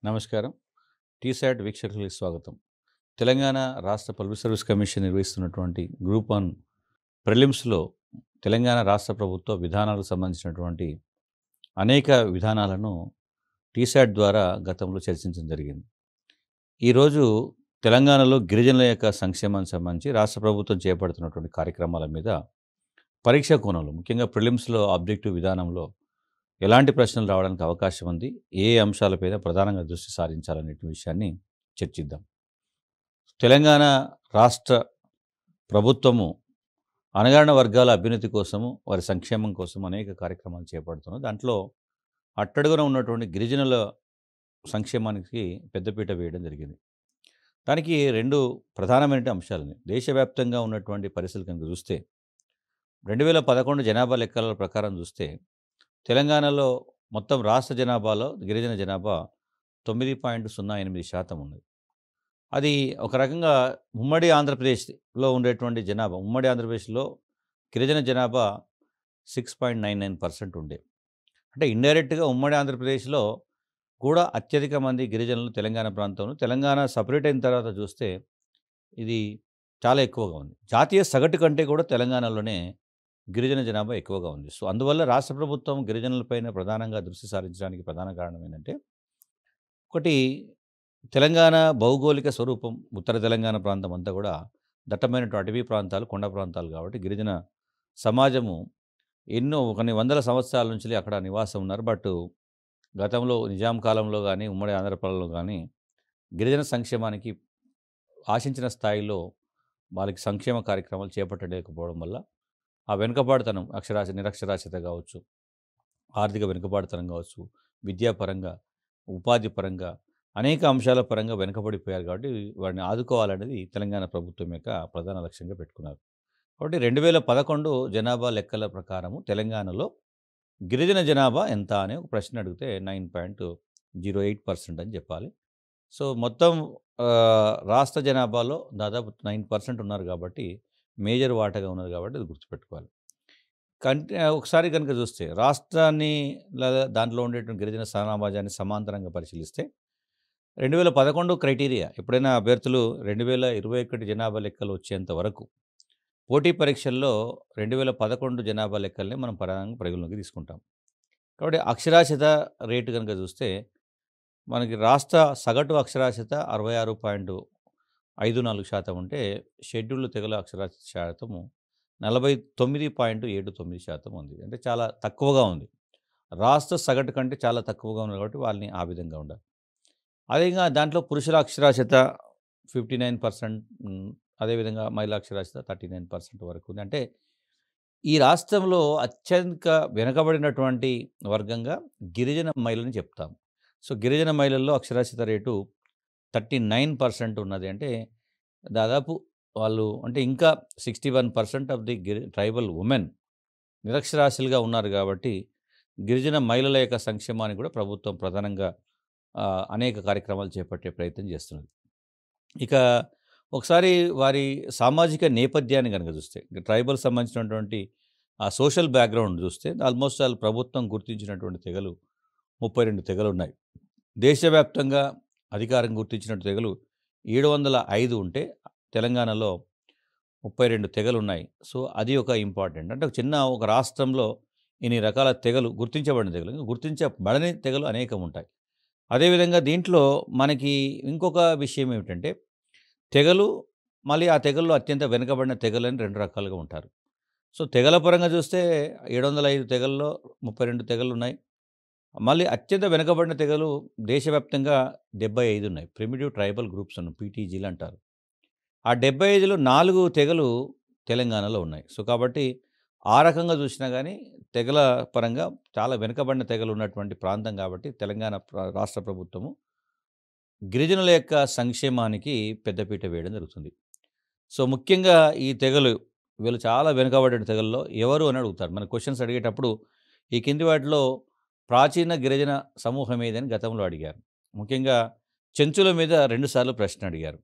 నమస్కారం. టీశాట్ వీక్షకులకి స్వాగతం. తెలంగాణ రాష్ట్ర పబ్లిక్ సర్వీస్ కమిషన్ నిర్వహిస్తున్నటువంటి గ్రూప్ 1 ప్రిలిమ్స్‌లో తెలంగాణ రాష్ట్ర ప్రభుత్వ విధానాలకు సంబంధించినటువంటి అనేక విధానాలను టీశాట్ ద్వారా గతంలో చర్చించడం జరిగింది. ఈరోజు తెలంగాణలో గిరిజనుల యొక్క సంక్షేమానికి సంబంధించి రాష్ట్ర ప్రభుత్వం చేపడుతున్నటువంటి కార్యక్రమాల మీద పరీక్షా కోణంలో ముఖ్యంగా ప్రిలిమ్స్‌లో ఆబ్జెక్టివ్ విధానంలో ఎలాంటి ప్రశ్నలు రావడానికి అవకాశం ఉంది? ఏ అంశాలపైన ప్రధానంగా దృష్టి సారించాలనే విషయాన్ని చర్చిద్దాం. తెలంగాణ రాష్ట్ర ప్రభుత్వము అణగారిన వర్గాల అభ్యున్నతి కోసము, వారి సంక్షేమం కోసం అనేక కార్యక్రమాలు చేపడుతున్నారు. దాంట్లో అట్టడుగున ఉన్నటువంటి గిరిజనుల సంక్షేమానికి పెద్దపీట వేయడం జరిగింది. దానికి 2 ప్రధానమైన అంశాలున్నాయి. దేశవ్యాప్తంగా ఉన్నటువంటి పరిస్థితులు కనుక చూస్తే 2011 జనాభా లెక్కల ప్రకారం చూస్తే తెలంగాణలో మొత్తం రాష్ట్ర జనాభాలో గిరిజన జనాభా 9.08% ఉన్నది. అది ఒక రకంగా ఉమ్మడి ఆంధ్రప్రదేశ్‌లో ఉండేటువంటి జనాభా, ఉమ్మడి ఆంధ్రప్రదేశ్‌లో గిరిజన జనాభా 6.99% ఉండే. అంటే ఇండైరెక్ట్‌గా ఉమ్మడి ఆంధ్రప్రదేశ్‌లో కూడా అత్యధిక మంది గిరిజనులు తెలంగాణ ప్రాంతంలో, తెలంగాణ సెపరేట్ అయిన తర్వాత చూస్తే ఇది చాలా ఎక్కువగా ఉంది. జాతీయ సగటు కంటే కూడా తెలంగాణలోనే గిరిజన జనాభా ఎక్కువగా ఉంది. సో, అందువల్ల రాష్ట్ర ప్రభుత్వం గిరిజనులపైన ప్రధానంగా దృష్టి సారించడానికి ప్రధాన కారణం ఏంటంటే, ఒకటి తెలంగాణ భౌగోళిక స్వరూపం ఉత్తర తెలంగాణ ప్రాంతం అంతా కూడా దట్టమైనటువంటి అటవీ ప్రాంతాలు, కొండ ప్రాంతాలు కాబట్టి గిరిజన సమాజము ఎన్నో కొన్ని వందల సంవత్సరాల నుంచి అక్కడ నివాసం ఉన్నారు. బట్ గతంలో నిజాం కాలంలో గానీ, ఉమ్మడి ఆంధ్రప్రదేశ్‌లో గానీ గిరిజన సంక్షేమానికి ఆశించిన స్థాయిలో వాళ్ళకి సంక్షేమ కార్యక్రమాలు చేపట్టలేకపోవడం వల్ల ఆ వెనుకబాటుతనం నిరక్షరాస్యత కావచ్చు, ఆర్థిక వెనుకబాటుతనం కావచ్చు, విద్యాపరంగా, ఉపాధి పరంగా అనేక అంశాల పరంగా వెనుకబడిపోయారు కాబట్టి వారిని ఆదుకోవాలనేది తెలంగాణ ప్రభుత్వం యొక్క ప్రధాన లక్ష్యంగా పెట్టుకున్నారు. కాబట్టి 2011 జనాభా లెక్కల ప్రకారము తెలంగాణలో గిరిజన జనాభా ఎంత అనే ఒక ప్రశ్న అడిగితే 9.08% అని చెప్పాలి. సో, మొత్తం రాష్ట్ర జనాభాలో దాదాపు 9% ఉన్నారు కాబట్టి మేజర్ వాటాగా ఉన్నది కాబట్టి అది గుర్తుపెట్టుకోవాలి. ఒకసారి కనుక చూస్తే రాష్ట్రాన్ని లేదా దాంట్లో ఉండేటువంటి గిరిజన సమాజాన్ని సమాంతరంగా పరిశీలిస్తే 2011 క్రైటీరియా ఎప్పుడైనా అభ్యర్థులు 2021 జనాభా లెక్కలు వచ్చేంత వరకు పోటీ పరీక్షల్లో 2011 జనాభా లెక్కల్ని మనం ప్రధానంగా పరిగణలోకి తీసుకుంటాం. కాబట్టి అక్షరాస్యత రేటు కనుక చూస్తే మనకి రాష్ట్ర సగటు అక్షరాస్యత 66.54% ఉంటే షెడ్యూల్డ్ తెగల అక్షరాస్యత శాతము 49.79% ఉంది. అంటే చాలా తక్కువగా ఉంది. రాష్ట్ర సగటు కంటే చాలా తక్కువగా ఉంది కాబట్టి వాళ్ళని ఆ విధంగా ఉండాలి. అదేవిధంగా దాంట్లో పురుషుల అక్షరాస్యత 59%, అదేవిధంగా మహిళా అక్షరాస్యత 39% వరకు ఉంది. అంటే ఈ రాష్ట్రంలో అత్యధిక వెనుకబడినటువంటి వర్గంగా గిరిజన మహిళలని చెప్తాం. సో, గిరిజన మహిళల్లో అక్షరాస్యత రేటు 39% ఉన్నది. అంటే దాదాపు వాళ్ళు అంటే ఇంకా 61% ఆఫ్ ది ట్రైబల్ వుమెన్ నిరక్షరాస్యులుగా ఉన్నారు కాబట్టి గిరిజన మహిళల యొక్క సంక్షేమానికి కూడా ప్రభుత్వం ప్రధానంగా అనేక కార్యక్రమాలు చేపట్టే ప్రయత్నం చేస్తున్నది. ఇక ఒకసారి వారి సామాజిక నేపథ్యాన్ని గనుక చూస్తే ట్రైబల్ సంబంధించినటువంటి ఆ సోషల్ బ్యాక్‌గ్రౌండ్ చూస్తే ఆల్మోస్ట్ ఆల్ ప్రభుత్వం గుర్తించినటువంటి తెగలు 32 తెగలున్నాయి. దేశవ్యాప్తంగా అధికారం గుర్తించిన తెగలు 705 ఉంటే తెలంగాణలో 32 తెగలున్నాయి. సో, అది ఒక ఇంపార్టెంట్. అంటే ఒక రాష్ట్రంలో ఇన్ని రకాల తెగలు గుర్తించబడిన తెగలు, గుర్తించబడని తెగలు అనేకం ఉంటాయి. అదేవిధంగా దీంట్లో మనకి ఇంకొక విషయం ఏమిటంటే తెగలు, మళ్ళీ ఆ తెగల్లో అత్యంత వెనుకబడిన తెగలని 2 రకాలుగా ఉంటారు. సో, తెగల పరంగా చూస్తే 705 తెగల్లో 32 తెగలున్నాయి. మళ్ళీ అత్యంత వెనుకబడిన తెగలు దేశవ్యాప్తంగా 75 ఉన్నాయి. ప్రిమిటివ్ ట్రైబల్ గ్రూప్స్ అని పీటీజీలు అంటారు. ఆ 75లో 4 తెగలు తెలంగాణలో ఉన్నాయి. సో, కాబట్టి ఆ రకంగా చూసినా గానీ తెగల పరంగా చాలా వెనుకబడిన తెగలు ఉన్నటువంటి ప్రాంతం కాబట్టి తెలంగాణ రాష్ట్ర ప్రభుత్వము గిరిజనుల యొక్క సంక్షేమానికి పెద్దపీట వేయడం జరుగుతుంది. సో, ముఖ్యంగా ఈ తెగలు వీళ్ళు చాలా వెనుకబడిన తెగల్లో ఎవరు అని అడుగుతారు. మన క్వెషన్స్ అడిగేటప్పుడు ఈ కింది వాటిలో ప్రాచీన గిరిజన సమూహం ఏదని గతంలో అడిగారు. ముఖ్యంగా చెంచుల మీద 2 సార్లు ప్రశ్న అడిగారు.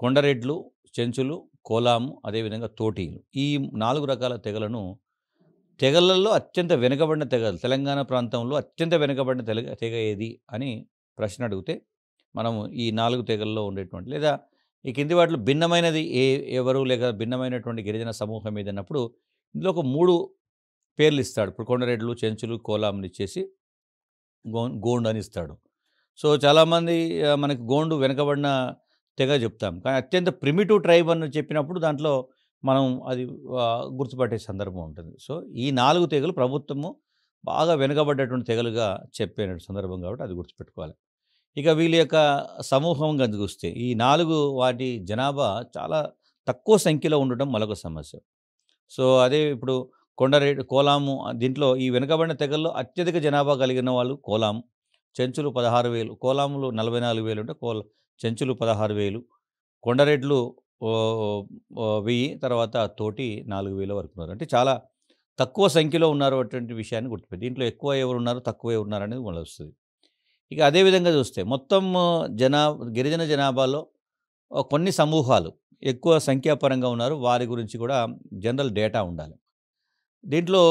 కొండరెడ్లు, చెంచులు, కోలాము, అదేవిధంగా తోటీలు. ఈ 4 రకాల తెగలలో అత్యంత వెనుకబడిన తెగలు తెలంగాణ ప్రాంతంలో అత్యంత వెనుకబడిన తెగ ఏది అని ప్రశ్న అడిగితే మనము ఈ 4 తెగల్లో ఉండేటువంటి లేదా ఈ కింది వాటిలో భిన్నమైనది ఎవరు లేక భిన్నమైనటువంటి గిరిజన సమూహం ఏదన్నప్పుడు ఇందులో ఒక 3 పేర్లు ఇస్తాడు. ఇప్పుడు కొండరెడ్లు, చెంచులు, కోలాంలు ఇచ్చేసి గోండు అని ఇస్తాడు. సో, చాలామంది మనకి గోండు వెనకబడిన తెగ చెప్తాం. కానీ అత్యంత ప్రిమిటివ్ ట్రైబ్ అని చెప్పినప్పుడు దాంట్లో మనం అది గుర్తుపట్టే సందర్భం ఉంటుంది. సో, ఈ 4 తెగలు ప్రభుత్వము బాగా వెనుకబడ్డటువంటి తెగలుగా చెప్పే సందర్భం కాబట్టి అది గుర్తుపెట్టుకోవాలి. ఇక వీళ్ళ యొక్క సమూహం గనుక చూస్తే ఈ 4 వాటి జనాభా చాలా తక్కువ సంఖ్యలో ఉండటం మరొక సమస్య. సో, అదే ఇప్పుడు కోలాము దీంట్లో ఈ వెనుకబడిన తెగల్లో అత్యధిక జనాభా కలిగిన వాళ్ళు కోలాం. చెంచులు 16,000 కోలాములు 44,000 ఉంటే చెంచులు 16,000 కొండరెడ్లు ఓహ్, 1000 తర్వాత తోటి 4,000 వరకు ఉన్నారు. అంటే చాలా తక్కువ సంఖ్యలో ఉన్నారు అటువంటి విషయాన్ని గుర్తుపెట్టి దీంట్లో ఎక్కువ ఎవరున్నారు, తక్కువ ఎవరున్నారనేది మళ్ళొస్తది. ఇక అదే విధంగా చూస్తే మొత్తం గిరిజన జనాభాలో కొన్ని సమూహాలు ఎక్కువ సంఖ్యాపరంగా ఉన్నారు. వారి గురించి కూడా జనరల్ డేటా ఉండాలి. దీంట్లో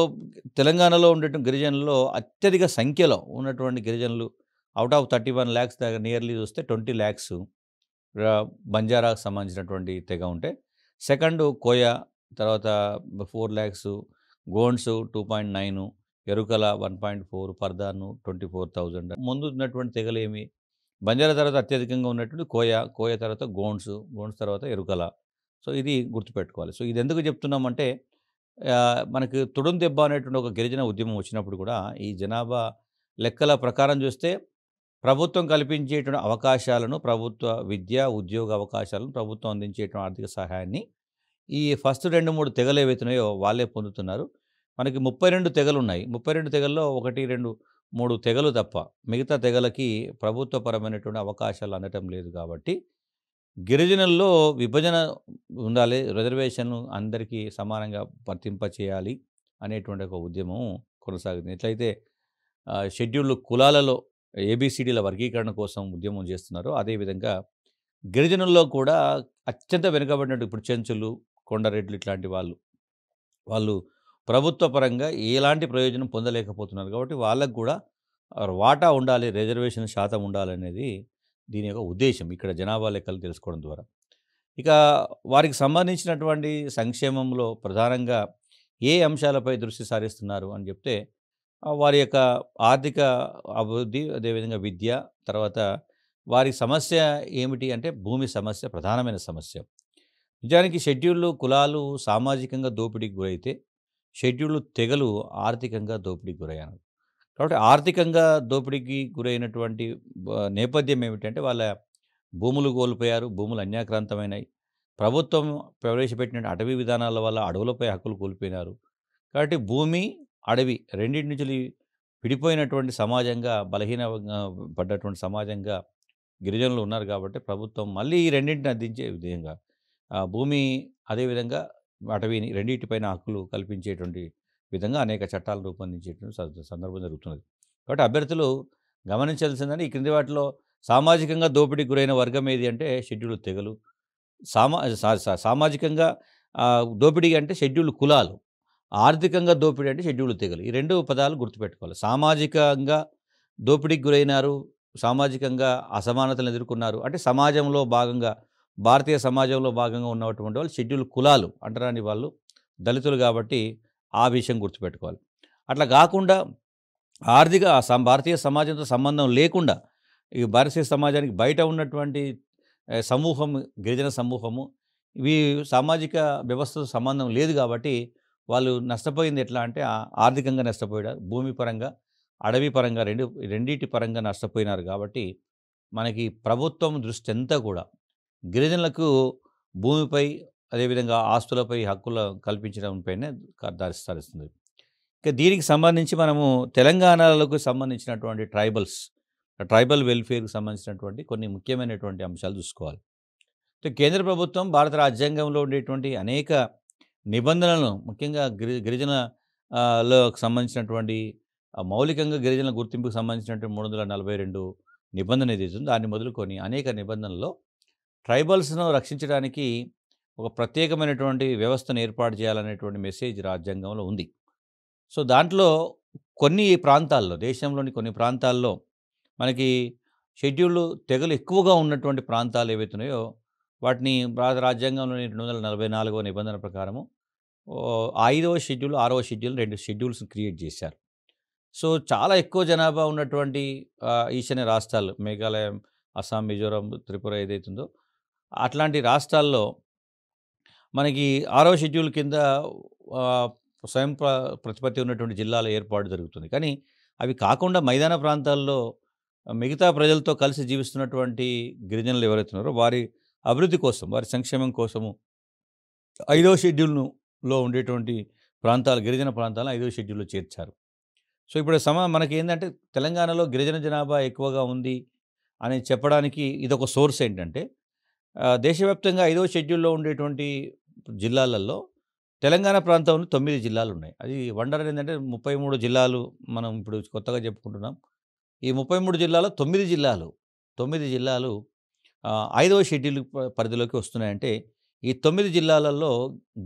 తెలంగాణలో ఉండేటువంటి గిరిజనుల్లో అత్యధిక సంఖ్యలో ఉన్నటువంటి గిరిజనులు ఔట్ ఆఫ్ 31,00,000 దగ్గర నియర్లీ చూస్తే 20,00,000 బంజారాకు సంబంధించినటువంటి తెగ ఉంటే, సెకండు కోయ, తర్వాత 4,00,000 గోండ్స్ 2.9 ఎరుకల 1.4 పర్దాను 24,000 ముందు ఉన్నటువంటి తెగలేమి బంజారా తర్వాత అత్యధికంగా ఉన్నటువంటి కోయ తర్వాత గోండ్స్ తర్వాత ఎరుకల. సో, ఇది గుర్తుపెట్టుకోవాలి. సో, ఇది ఎందుకు చెప్తున్నామంటే మనకు తుడుం దెబ్బ అనేటువంటి ఒక గిరిజన ఉద్యమం వచ్చినప్పుడు కూడా ఈ జనాభా లెక్కల ప్రకారం చూస్తే ప్రభుత్వం కల్పించేటువంటి అవకాశాలను ప్రభుత్వ విద్య, ఉద్యోగ అవకాశాలను ప్రభుత్వం అందించేటువంటి ఆర్థిక సహాయాన్ని ఈ ఫస్ట్ 2, 3 తెగలు ఏవైతున్నాయో వాళ్ళే పొందుతున్నారు. మనకి 32 తెగలున్నాయి. 32 తెగల్లో 1, 2, 3 తెగలు తప్ప మిగతా తెగలకి ప్రభుత్వపరమైనటువంటి అవకాశాలు అందటం లేదు కాబట్టి గిరిజనుల్లో విభజన ఉండాలి. రిజర్వేషన్ అందరికీ సమానంగా వర్తింపచేయాలి అనేటువంటి ఒక ఉద్యమం కొనసాగుతుంది. ఎట్లయితే షెడ్యూల్డ్ కులాలలో ఏబీసీడీల వర్గీకరణ కోసం ఉద్యమం చేస్తున్నారో అదేవిధంగా గిరిజనుల్లో కూడా అత్యంత వెనుకబడినట్టు ఇప్పుడు చెంచులు, కొండరెడ్లు ఇట్లాంటి వాళ్ళు ప్రభుత్వ పరంగా ఎలాంటి ప్రయోజనం పొందలేకపోతున్నారు కాబట్టి వాళ్ళకు కూడా వాటా ఉండాలి, రిజర్వేషన్ శాతం ఉండాలనేది దీని యొక్క ఉద్దేశ్యం ఇక్కడ జనాభా లెక్కలు తెలుసుకోవడం ద్వారా. ఇక వారికి సంబంధించినటువంటి సంక్షేమంలో ప్రధానంగా ఏ అంశాలపై దృష్టి సారిస్తున్నారు అని చెప్తే వారి యొక్క ఆర్థిక అభివృద్ధి, అదేవిధంగా విద్య, తర్వాత వారి సమస్య ఏమిటి అంటే భూమి సమస్య ప్రధానమైన సమస్య. నిజానికి షెడ్యూల్డ్ కులాలు సామాజికంగా దోపిడీకి గురైతే, షెడ్యూల్డ్ తెగలు ఆర్థికంగా దోపిడీకి గురయ్యారు. కాబట్టి ఆర్థికంగా దోపిడీకి గురైనటువంటి నేపథ్యం ఏమిటంటే వాళ్ళ భూములు కోల్పోయారు, భూములు అన్యాక్రాంతమైనాయి. ప్రభుత్వం ప్రవేశపెట్టిన అటవీ విధానాల వల్ల అడవులపై హక్కులు కోల్పోయినారు. కాబట్టి భూమి, అడవి రెండింటి నుంచి విడిపోయినటువంటి సమాజంగా పడ్డటువంటి సమాజంగా గిరిజనులు ఉన్నారు కాబట్టి ప్రభుత్వం మళ్ళీ ఈ రెండింటిని అందించే విధంగా భూమి అదేవిధంగా అటవీని రెండింటిపైన హక్కులు కల్పించేటువంటి విధంగా అనేక చట్టాలు రూపొందించేటువంటి సందర్భం జరుగుతున్నది. కాబట్టి అభ్యర్థులు గమనించాల్సిందని ఈ క్రింది వాటిలో సామాజికంగా దోపిడీకి గురైన వర్గం ఏది అంటే షెడ్యూల్డ్ తెగలు. సామాజికంగా దోపిడీ అంటే షెడ్యూల్డ్ కులాలు, ఆర్థికంగా దోపిడీ అంటే షెడ్యూల్డ్ తెగలు. ఈ 2 పదాలు గుర్తుపెట్టుకోవాలి. సామాజికంగా దోపిడీకి గురైనారు, సామాజికంగా అసమానతలను ఎదుర్కొన్నారు అంటే సమాజంలో భాగంగా భారతీయ సమాజంలో భాగంగా ఉన్నటువంటి వాళ్ళు షెడ్యూల్డ్ కులాలు అంటరాని వాళ్ళు దళితులు కాబట్టి ఆ విషయం గుర్తుపెట్టుకోవాలి. అట్లా కాకుండా భారతీయ సమాజంతో సంబంధం లేకుండా ఈ భారతీయ సమాజానికి బయట ఉన్నటువంటి సమూహం గిరిజన సమూహము ఇవి సామాజిక వ్యవస్థతో సంబంధం లేదు కాబట్టి వాళ్ళు నష్టపోయింది ఎట్లా అంటే ఆర్థికంగా నష్టపోయారు, భూమి పరంగా, అడవి పరంగా రెండింటి పరంగా నష్టపోయినారు. కాబట్టి మనకి ప్రభుత్వం దృష్టి అంతా కూడా గిరిజనులకు భూమిపై అదేవిధంగా ఆస్తులపై హక్కులు కల్పించడంపైనే సారిస్తుంది. ఇక దీనికి సంబంధించి మనము తెలంగాణలకు సంబంధించినటువంటి ట్రైబల్ వెల్ఫేర్కి సంబంధించినటువంటి కొన్ని ముఖ్యమైనటువంటి అంశాలు చూసుకోవాలి. కేంద్ర ప్రభుత్వం భారత రాజ్యాంగంలో ఉండేటువంటి అనేక నిబంధనలను ముఖ్యంగా గిరిజనలకు సంబంధించినటువంటి మౌలికంగా గిరిజనుల గుర్తింపుకు సంబంధించినటువంటి 342 నిబంధన ఏదైతే ఉందో దాన్ని మొదలుకొని అనేక నిబంధనల్లో ట్రైబల్స్ను రక్షించడానికి ఒక ప్రత్యేకమైనటువంటి వ్యవస్థను ఏర్పాటు చేయాలనేటువంటి మెసేజ్ రాజ్యాంగంలో ఉంది. సో, దాంట్లో కొన్ని ప్రాంతాల్లో దేశంలోని కొన్ని ప్రాంతాల్లో మనకి షెడ్యూల్డ్ తెగలు ఎక్కువగా ఉన్నటువంటి ప్రాంతాలు ఏవైతే ఉన్నాయో వాటిని భారత రాజ్యాంగంలోని 244వ నిబంధన ప్రకారము 5వ షెడ్యూల్, 6వ షెడ్యూల్ 2 షెడ్యూల్స్‌ని క్రియేట్ చేశారు. సో, చాలా ఎక్కువ జనాభా ఉన్నటువంటి ఈశాన్య రాష్ట్రాలు మేఘాలయ, అస్సాం, మిజోరాం, త్రిపుర ఏదైతుందో అట్లాంటి రాష్ట్రాల్లో మనకి 6వ షెడ్యూల్ కింద ఆహ్, స్వయం ప్రతిపత్తి ఉన్నటువంటి జిల్లాల ఏర్పాటు జరుగుతుంది. కానీ అవి కాకుండా మైదాన ప్రాంతాల్లో మిగతా ప్రజలతో కలిసి జీవిస్తున్నటువంటి గిరిజనులు ఎవరైతే ఉన్నారో వారి అభివృద్ధి కోసం, వారి సంక్షేమం కోసము 5వ షెడ్యూల్‌లో ఉండేటువంటి ప్రాంతాలు, గిరిజన ప్రాంతాలను 5వ షెడ్యూల్‌లో చేర్చారు. సో, ఇప్పుడు మనకేందంటే తెలంగాణలో గిరిజన జనాభా ఎక్కువగా ఉంది అని చెప్పడానికి ఇదొక సోర్స్ ఏంటంటే దేశవ్యాప్తంగా 5వ షెడ్యూల్‌లో ఉండేటువంటి జిల్లాలలో తెలంగాణ ప్రాంతంలో 9 జిల్లాలున్నాయి. అది వండర్ ఏందంటే 33 జిల్లాలు మనం ఇప్పుడు కొత్తగా చెప్పుకుంటున్నాం. ఈ 33 జిల్లాలో 9 జిల్లాలు, 9 జిల్లాలు 5వ షెడ్యూల్ పరిధిలోకి వస్తున్నాయంటే ఈ 9 జిల్లాలలో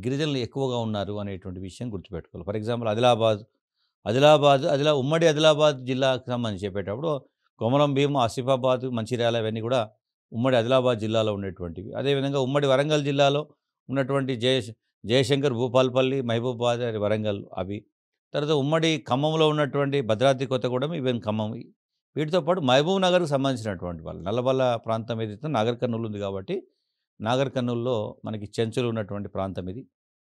గిరిజనులు ఎక్కువగా ఉన్నారు అనేటువంటి విషయం గుర్తుపెట్టుకోవాలి. ఫర్ ఎగ్జాంపుల్ ఉమ్మడి ఆదిలాబాద్ జిల్లాకు సంబంధించి చెప్పేటప్పుడు కొమరం భీం, ఆసిఫాబాద్, మంచిర్యాల ఇవన్నీ కూడా ఉమ్మడి ఆదిలాబాద్ జిల్లాలో ఉండేటువంటివి. అదేవిధంగా ఉమ్మడి వరంగల్ జిల్లాలో ఉన్నటువంటి జయశంకర్, భూపాలపల్లి, మహబూబాబాద్, వరంగల్ అవి. తర్వాత ఉమ్మడి ఖమ్మంలో ఉన్నటువంటి భద్రాద్రి కొత్తగూడెం, ఈవెన్ ఖమ్మం. వీటితో పాటు మహబూబ్ నగర్‌కి సంబంధించినటువంటి వాళ్ళు నల్లబల్ల ప్రాంతం ఏదైతే నాగర్ కర్నూల్ ఉంది కాబట్టి నాగర్ కర్నూల్‌లో మనకి చెంచులు ఉన్నటువంటి ప్రాంతం ఇది.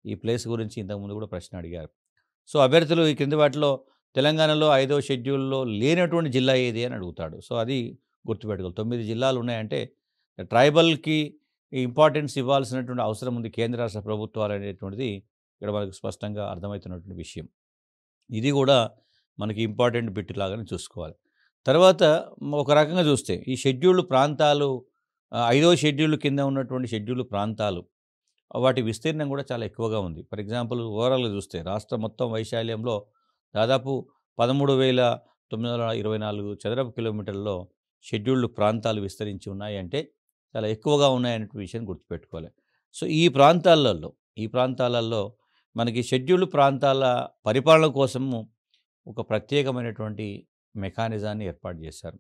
ఈ ప్లేస్ గురించి ఇంతకుముందు కూడా ప్రశ్న అడిగారు. సో, అభ్యర్థులు ఈ కింది వాటిలో తెలంగాణలో 5వ షెడ్యూల్‌లో లేనటువంటి జిల్లా ఏది అని అడుగుతాడు. సో, అది గుర్తుపెట్టుకోవాలి. 9 జిల్లాలు ఉన్నాయంటే ట్రైబల్‌కి ఇంపార్టెన్స్ ఇవ్వాల్సినటువంటి అవసరం ఉంది కేంద్ర రాష్ట్ర ప్రభుత్వాలు అనేటువంటిది ఇక్కడ మనకు స్పష్టంగా అర్థమవుతున్నటువంటి విషయం. ఇది కూడా మనకి ఇంపార్టెంట్ బిట్ లాగానే చూసుకోవాలి. తర్వాత ఒక రకంగా చూస్తే ఈ షెడ్యూల్డ్ ప్రాంతాలు 5వ షెడ్యూల్ కింద ఉన్నటువంటి షెడ్యూల్డ్ ప్రాంతాలు వాటి విస్తీర్ణం కూడా చాలా ఎక్కువగా ఉంది. ఫర్ ఎగ్జాంపుల్ ఓవరాల్‌గా చూస్తే రాష్ట్రం మొత్తం వైశాల్యంలో దాదాపు 13,924 చదరపు కిలోమీటర్లలో షెడ్యూల్డ్ ప్రాంతాలు విస్తరించి ఉన్నాయంటే చాలా ఎక్కువగా ఉన్నాయనే విషయం గుర్తుపెట్టుకోవాలి. సో, ఈ ప్రాంతాలలో మనకి షెడ్యూల్డ్ ప్రాంతాల పరిపాలన కోసము ఒక ప్రత్యేకమైనటువంటి మెకానిజాన్ని ఏర్పాటు చేశారు.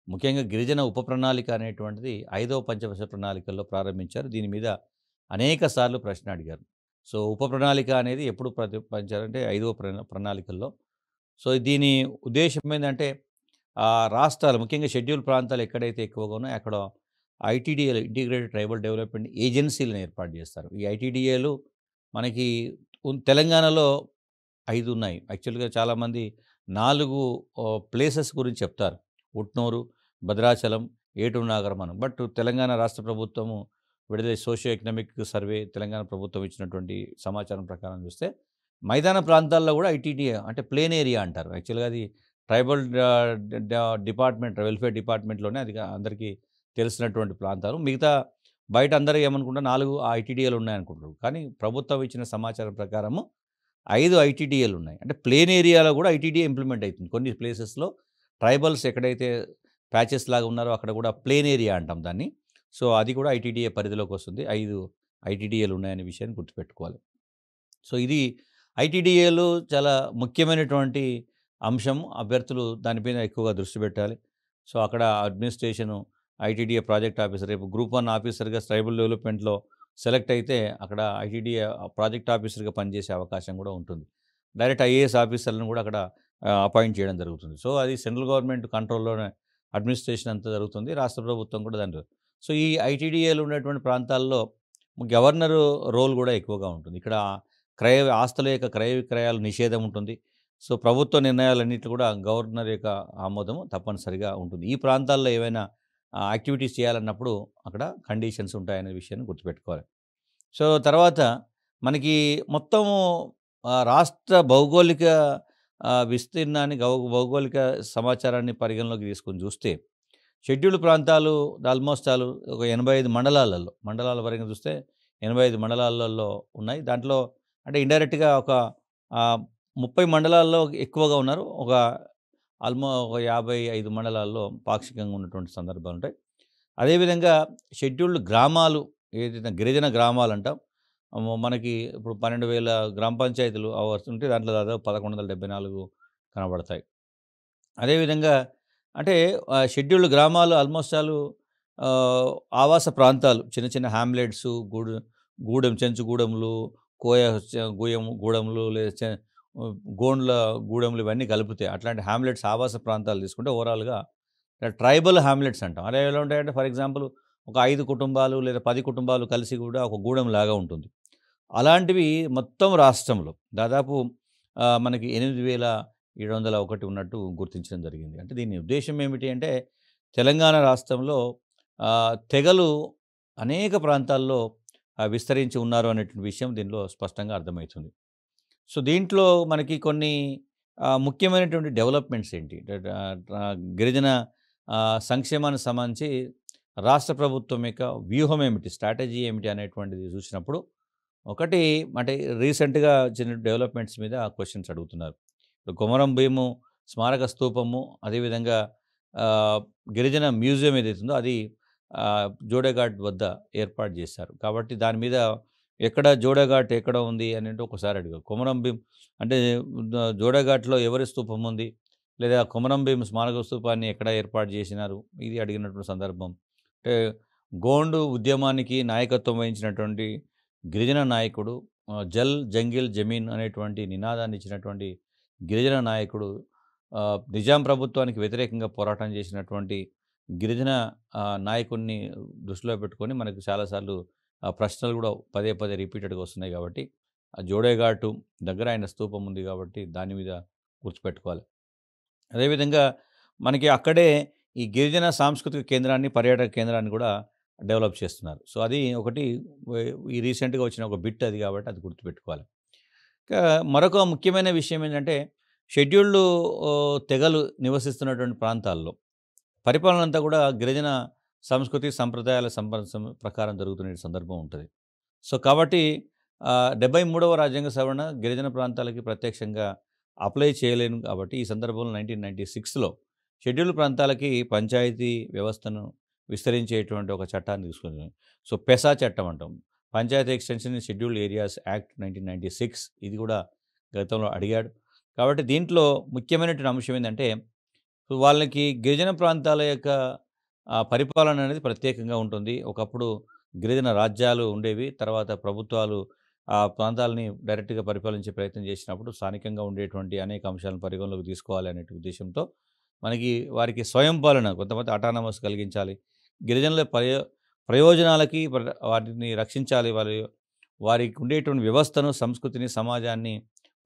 ముఖ్యంగా గిరిజన ఉప ప్రణాళిక అనేటువంటిది 5వ పంచవర్ష ప్రణాళికల్లో ప్రారంభించారు. దీని మీద అనేక సార్లు ప్రశ్న అడిగారు. సో, ఉప ప్రణాళిక అనేది ఎప్పుడు ప్రతిపాదించారంటే 5వ ప్రణాళికల్లో. సో, దీని ఉద్దేశ్యం ఏందంటే రాష్ట్రాలు ముఖ్యంగా షెడ్యూల్ ప్రాంతాలు ఎక్కడైతే ఎక్కువగా ఉన్నాయో అక్కడ ఐటీడీఏలు ఇంటిగ్రేటెడ్ ట్రైబల్ డెవలప్మెంట్ ఏజెన్సీలను ఏర్పాటు చేస్తారు. ఈ ఐటీడీఏలు మనకి తెలంగాణలో 5 ఉన్నాయి. యాక్చువల్‌గా చాలామంది 4 ప్లేసెస్ గురించి చెప్తారు. ఉట్నూరు, భద్రాచలం, ఏటూరు నాగరమనం. బట్ తెలంగాణ రాష్ట్ర ప్రభుత్వము విడుదల సోషియో ఎకనామిక్ సర్వే తెలంగాణ ప్రభుత్వం ఇచ్చినటువంటి సమాచారం ప్రకారం చూస్తే మైదాన ప్రాంతాల్లో కూడా ఐటీడీఏ అంటే ప్లేన్ ఏరియా అంటారు. యాక్చువల్‌గా అది ట్రైబల్ డిపార్ట్మెంట్ వెల్ఫేర్ డిపార్ట్మెంట్‌లోనే అది అందరికీ తెలిసినటువంటి ప్రాంతాలు. మిగతా బయట అందరూ ఏమనుకుంటారు 4 ఐటీడీఏలు ఉన్నాయనుకుంటారు. కానీ ప్రభుత్వం ఇచ్చిన సమాచారం ప్రకారము 5 ఐటీడీఏలు ఉన్నాయి. అంటే ప్లేన్ ఏరియాలో కూడా ఐటీడీఏ ఇంప్లిమెంట్ అవుతుంది. కొన్ని ప్లేసెస్‌లో ట్రైబల్స్ ఎక్కడైతే ప్యాచెస్ లాగా ఉన్నారో అక్కడ కూడా ప్లేన్ ఏరియా అంటాం దాన్ని. సో, అది కూడా ఐటీడీఏ పరిధిలోకి వస్తుంది. 5 ఐటీడీఏలు ఉన్నాయనే విషయాన్ని గుర్తుపెట్టుకోవాలి. సో, ఇది ఐటీడీఏలు చాలా ముఖ్యమైనటువంటి అంశం. అభ్యర్థులు దానిపైన ఎక్కువగా దృష్టి పెట్టాలి. సో, అక్కడ అడ్మినిస్ట్రేషను ఐటీడీఏ ప్రాజెక్ట్ ఆఫీసర్ రేపు గ్రూప్ 1 ఆఫీసర్‌గా ట్రైబల్ డెవలప్మెంట్‌లో సెలెక్ట్ అయితే అక్కడ ఐటీడీఏ ప్రాజెక్ట్ ఆఫీసర్‌గా పనిచేసే అవకాశం కూడా ఉంటుంది. డైరెక్ట్ ఐఏఎస్ ఆఫీసర్‌లను కూడా అక్కడ అపాయింట్ చేయడం జరుగుతుంది. సో, అది సెంట్రల్ గవర్నమెంట్ కంట్రోల్‌లోనే అడ్మినిస్ట్రేషన్ అంతా జరుగుతుంది. రాష్ట్ర ప్రభుత్వం కూడా దాంట్లో. సో, ఈ ఐటీడీఏలు ఉన్నటువంటి ప్రాంతాల్లో గవర్నరు రోల్ కూడా ఎక్కువగా ఉంటుంది. ఇక్కడ ఆస్తుల యొక్క క్రయ విక్రయాలు నిషేధం ఉంటుంది. సో, ప్రభుత్వ నిర్ణయాలన్నిటిలో కూడా గవర్నర్ యొక్క ఆమోదం తప్పనిసరిగా ఉంటుంది. ఈ ప్రాంతాల్లో ఏవైనా యాక్టివిటీస్ చేయాలన్నప్పుడు అక్కడ కండిషన్స్ ఉంటాయనే విషయాన్ని గుర్తుపెట్టుకోవాలి. సో, తర్వాత మనకి మొత్తము రాష్ట్ర భౌగోళిక విస్తీర్ణాన్ని భౌగోళిక సమాచారాన్ని పరిగణలోకి తీసుకొని చూస్తే షెడ్యూల్డ్ ప్రాంతాలు ఆల్మోస్ట్ ఒక 85 మండలాల పరంగా చూస్తే 85 మండలాలలో ఉన్నాయి. దాంట్లో అంటే ఇండైరెక్ట్‌గా ఒక 30 మండలాల్లో ఎక్కువగా ఉన్నారు. ఒక ఒక 55 మండలాల్లో పాక్షికంగా ఉన్నటువంటి సందర్భాలుంటాయి. అదేవిధంగా షెడ్యూల్డ్ గ్రామాలు ఏదైతే గిరిజన గ్రామాలంటాం. మనకి ఇప్పుడు 12,000 గ్రామ పంచాయతీలు ఉంటే దాంట్లో దాదాపు 1174 కనబడతాయి. అదేవిధంగా అంటే షెడ్యూల్డ్ గ్రామాలు ఆల్మోస్ట్ ఆలు ఆవాస ప్రాంతాలు చిన్న చిన్న హామ్లెట్సు, చెంచుగూడెంలు, కోయ గూడెంలు లేదా గోండ్ల గూడెంలు ఇవన్నీ కలిపితే అట్లాంటి హామ్లెట్స్ ఆవాస ప్రాంతాలు తీసుకుంటే ఓవరాల్‌గా ట్రైబల్ హామ్లెట్స్ అంటాం. అలా ఎలా ఉంటాయంటే ఫర్ ఎగ్జాంపుల్ ఒక 5 కుటుంబాలు లేదా 10 కుటుంబాలు కలిసి కూడా ఒక గూడెంలాగా ఉంటుంది. అలాంటివి మొత్తం రాష్ట్రంలో దాదాపు మనకి 8,701 ఉన్నట్టు గుర్తించడం జరిగింది. అంటే దీని ఉద్దేశ్యం ఏమిటి అంటే తెలంగాణ రాష్ట్రంలో తెగలు అనేక ప్రాంతాల్లో విస్తరించి ఉన్నారు అనేటువంటి విషయం దీనిలో స్పష్టంగా అర్థమవుతుంది. సో, దీంట్లో మనకి కొన్ని ముఖ్యమైనటువంటి డెవలప్‌మెంట్స్ ఏంటి? గిరిజన సంక్షేమానికి సంబంధించి రాష్ట్ర ప్రభుత్వం యొక్క వ్యూహం ఏమిటి? స్ట్రాటజీ ఏమిటి? అనేటువంటిది చూసినప్పుడు ఒకటి అంటే రీసెంట్‌గా చిన్న డెవలప్‌మెంట్స్ మీద క్వెషన్స్ అడుగుతున్నారు. ఇప్పుడు కొమరం భీము స్మారక స్తూపము, అదేవిధంగా గిరిజన మ్యూజియం ఏదైతే ఉందో అది జోడేఘాట్ వద్ద ఏర్పాటు చేశారు. కాబట్టి దాని మీద జోడేఘాట్ ఎక్కడ ఉంది అనేది ఒకసారి అడిగారు. కొమరం భీం అంటే జోడేఘాట్‌లో ఎవరి స్తూపం ఉంది? లేదా కొమరం భీం స్మారక స్తూపాన్ని ఎక్కడ ఏర్పాటు చేసినారు? ఇది అడిగినటువంటి సందర్భం. అంటే గోండు ఉద్యమానికి నాయకత్వం వహించినటువంటి గిరిజన నాయకుడు, జల్ జంగిల్ జమీన్ అనేటువంటి నినాదాన్ని ఇచ్చినటువంటి గిరిజన నాయకుడు, నిజాం ప్రభుత్వానికి వ్యతిరేకంగా పోరాటం చేసినటువంటి గిరిజన నాయకుడిని దృష్టిలో పెట్టుకొని మనకు చాలాసార్లు ప్రశ్నలు కూడా పదే పదే రిపీటెడ్‌గా వస్తున్నాయి కాబట్టి, ఆ జోడేఘాటు దగ్గర ఆయన స్తూపం ఉంది కాబట్టి దాని మీద గుర్తుపెట్టుకోవాలి. అదేవిధంగా మనకి అక్కడే ఈ గిరిజన సాంస్కృతిక కేంద్రాన్ని, పర్యాటక కేంద్రాన్ని కూడా డెవలప్ చేస్తున్నారు. సో, అది ఒకటి వే ఈ రీసెంట్‌గా వచ్చిన ఒక బిట్ అది కాబట్టి అది గుర్తుపెట్టుకోవాలి. ఇంకా మరొక ముఖ్యమైన విషయం ఏంటంటే షెడ్యూల్డ్ తెగలు నివసిస్తున్నటువంటి ప్రాంతాల్లో పరిపాలన అంతా కూడా గిరిజన సంస్కృతి, సంప్రదాయాల ప్రకారం జరుగుతున్న సందర్భం ఉంటది. సో, కాబట్టి 73వ రాజ్యాంగ సవరణ గిరిజన ప్రాంతాలకి ప్రత్యక్షంగా అప్లై చేయలేను కాబట్టి ఈ సందర్భంలో 1996లో షెడ్యూల్డ్ ప్రాంతాలకి పంచాయతీ వ్యవస్థను విస్తరించేటువంటి ఒక చట్టాన్ని తీసుకొచ్చారు. సో, పెసా చట్టం అంటాం. Panchayati extension in scheduled areas act 1996 ఇది కూడా గతంలో అడిగాడు. కాబట్టి దీంట్లో ముఖ్యమైనటువంటి అంశం ఏందంటే వాళ్ళకి గిరిజన ప్రాంతాల యొక్క పరిపాలన అనేది ప్రత్యేకంగా ఉంటుంది. ఒకప్పుడు గిరిజన రాజ్యాలు ఉండేవి. తర్వాత ప్రభుత్వాలు ఆ ప్రాంతాలని డైరెక్ట్‌గా పరిపాలించే ప్రయత్నం చేసినప్పుడు స్థానికంగా ఉండేటువంటి అనేక అంశాలను పరిగణలోకి తీసుకోవాలి అనే ఉద్దేశ్యంతో మనకి వారికి స్వయం పాలన కొంతమంది అటానమస్ కలిగించాలి. గిరిజనుల ప్రయోజనాలకి వాటిని రక్షించాలి. వారికి ఉండేటువంటి వ్యవస్థను, సంస్కృతిని, సమాజాన్ని